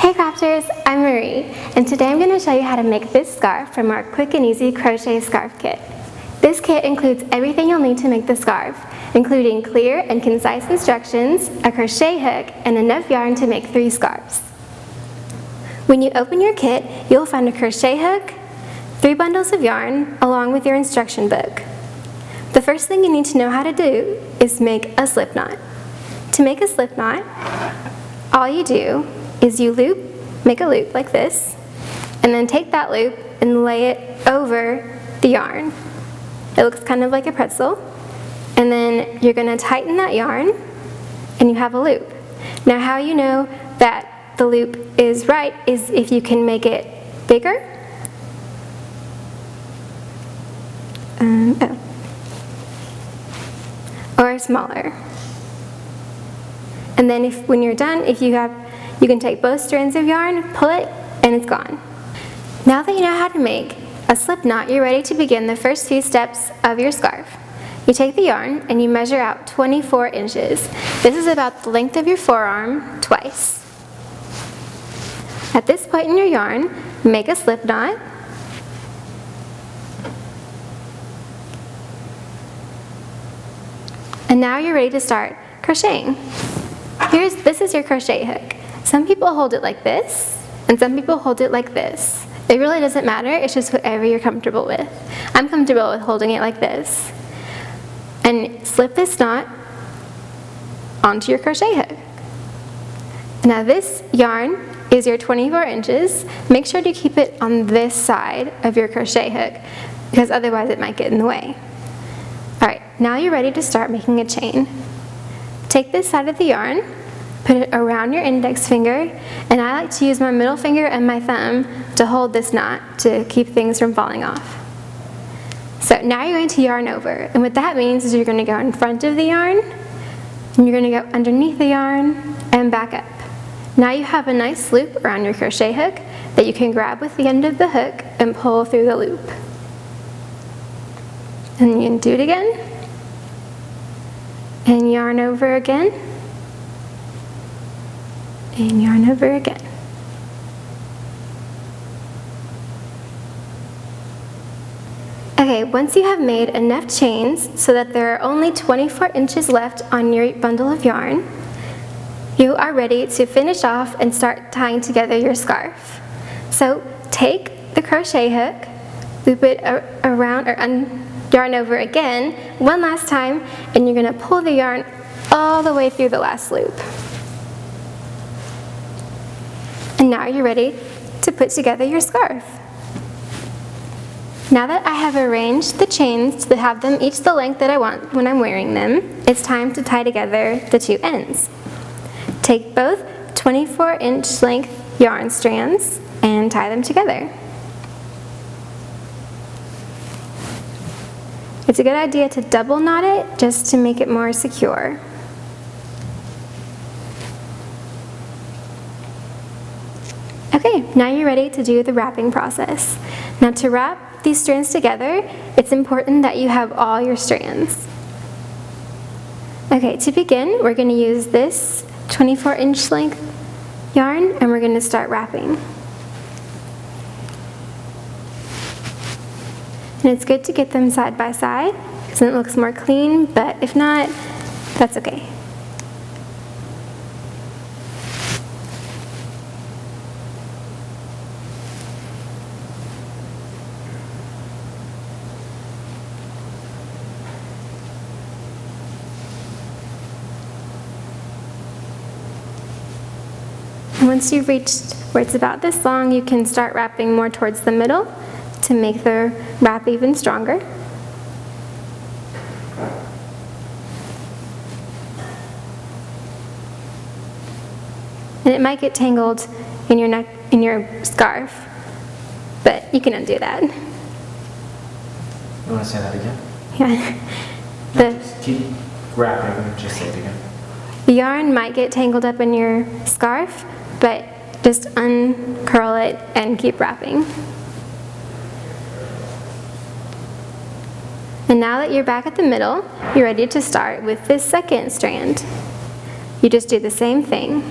Hey crafters, I'm Marie, and today I'm going to show you how to make this scarf from our quick and easy crochet scarf kit. This kit includes everything you'll need to make the scarf, including clear and concise instructions, a crochet hook, and enough yarn to make 3 scarves. When you open your kit, you'll find a crochet hook, 3 bundles of yarn, along with your instruction book. The first thing you need to know how to do is make a slip knot. To make a slip knot, all you do is you make a loop like this, and then take that loop and lay it over the yarn. It looks kind of like a pretzel, and then you're going to tighten that yarn, and you have a loop. Now how you know that the loop is right is if you can make it bigger, or smaller. And then when you're done, you can take both strands of yarn, pull it, and it's gone. Now that you know how to make a slip knot, you're ready to begin the first few steps of your scarf. You take the yarn and you measure out 24 inches. This is about the length of your forearm twice. At this point in your yarn, make a slip knot. And now you're ready to start crocheting. This is your crochet hook. Some people hold it like this, and some people hold it like this. It really doesn't matter, it's just whatever you're comfortable with. I'm comfortable with holding it like this. And slip this knot onto your crochet hook. Now this yarn is your 24 inches. Make sure to keep it on this side of your crochet hook, because otherwise it might get in the way. Alright, now you're ready to start making a chain. Take this side of the yarn, put it around your index finger, and I like to use my middle finger and my thumb to hold this knot to keep things from falling off. So now you're going to yarn over, and what that means is you're going to go in front of the yarn, and you're going to go underneath the yarn, and back up. Now you have a nice loop around your crochet hook that you can grab with the end of the hook and pull through the loop. And you can do it again, and yarn over again, and yarn over again. Okay, once you have made enough chains so that there are only 24 inches left on your bundle of yarn, you are ready to finish off and start tying together your scarf. So take the crochet hook, loop it around or yarn over again one last time, and you're going to pull the yarn all the way through the last loop. And now you're ready to put together your scarf. Now that I have arranged the chains to have them each the length that I want when I'm wearing them, it's time to tie together the 2 ends. Take both 24-inch length yarn strands and tie them together. It's a good idea to double knot it just to make it more secure. Okay, now you're ready to do the wrapping process. Now to wrap these strands together, it's important that you have all your strands. Okay, to begin, we're going to use this 24-inch length yarn, and we're going to start wrapping. And it's good to get them side by side, because then it looks more clean, but if not, that's okay. And once you've reached where it's about this long, you can start wrapping more towards the middle to make the wrap even stronger. And it might get tangled in your neck, in your scarf, but you can undo that. You want to say that again? Yeah. Just keep wrapping, just say it again. The yarn might get tangled up in your scarf, but just uncurl it and keep wrapping. And now that you're back at the middle, you're ready to start with this second strand. You just do the same thing.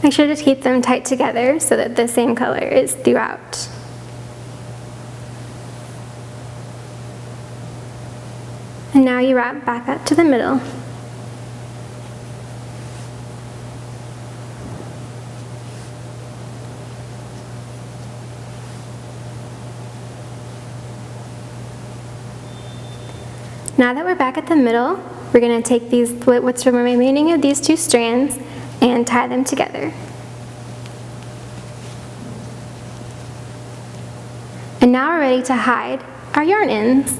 Make sure to keep them tight together so that the same color is throughout. And now you wrap back up to the middle. Now that we're back at the middle, we're going to take what's remaining of these two strands and tie them together. And now we're ready to hide our yarn ends.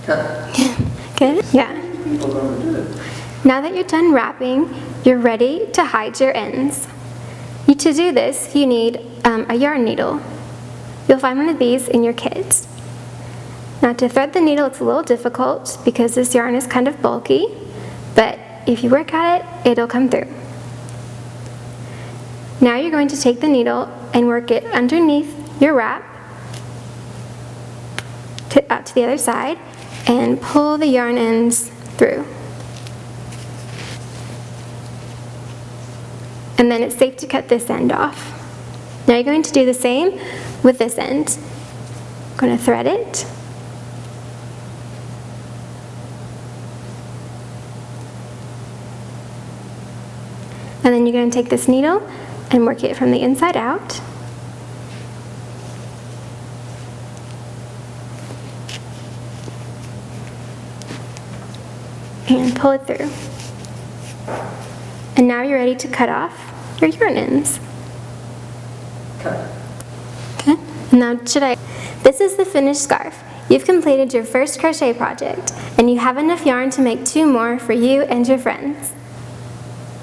Good? Yeah. Now that you're done wrapping, you're ready to hide your ends. To do this, you need a yarn needle. You'll find one of these in your kit. Now to thread the needle, it's a little difficult because this yarn is kind of bulky, but if you work at it, it'll come through. Now you're going to take the needle and work it underneath your wrap out to the other side and pull the yarn ends through. And then it's safe to cut this end off. Now you're going to do the same with this end. I'm going to thread it. And then you're going to take this needle and work it from the inside out. And pull it through. And now you're ready to cut off your yarn ends. Cut. Okay, and now this is the finished scarf. You've completed your first crochet project, and you have enough yarn to make 2 more for you and your friends.